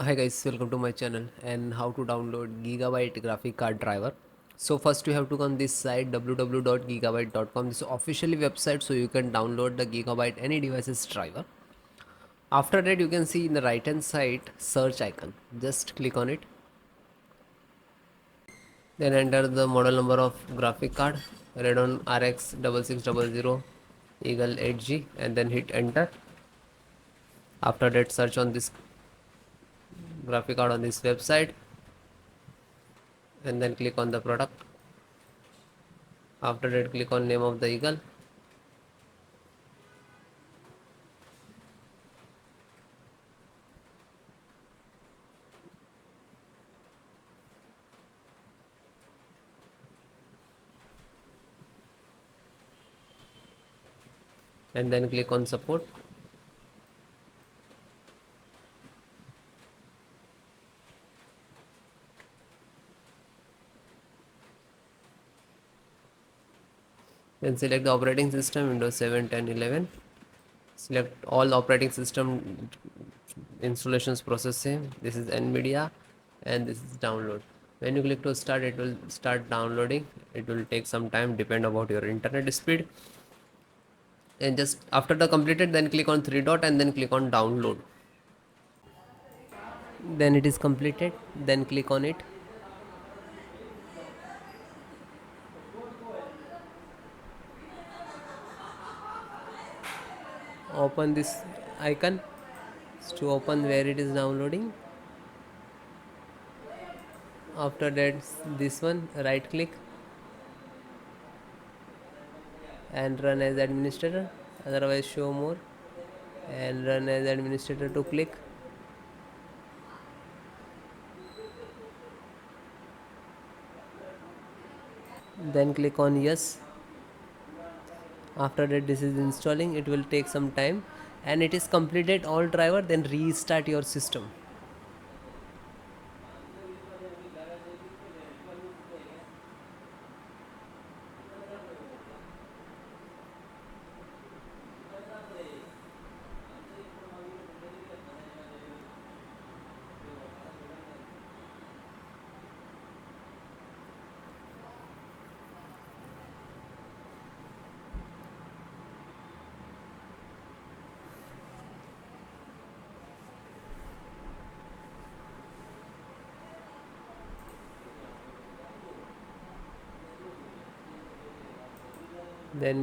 Hi guys, welcome to my channel and how to download Gigabyte graphic card driver. So first you have to go on this site www.gigabyte.com. This is officially website, so you can download the Gigabyte any devices driver. After that you can see in the right hand side search icon. Just click on it. Then enter the model number of graphic card Radeon RX 6600 Eagle 8G and then hit enter. After that search on this graphic card on this website and then click on the product. After that click on name of the eagle and then click on support. Then select the operating system Windows 7, 10, 11. Select all operating system installations process same. This is NVIDIA and this is download. When you click to start, it will start downloading. It will take some time, depend about your internet speed. And just after the completed, then click on three dot and then click on download. Then it is completed. Then click on it. Open this icon to open where it is downloading. After that, this one, right click and run as administrator, otherwise show more and run as administrator to click. Then click on yes. After that, this is installing. It will take some time and it is completed all driver. Then restart your system. Then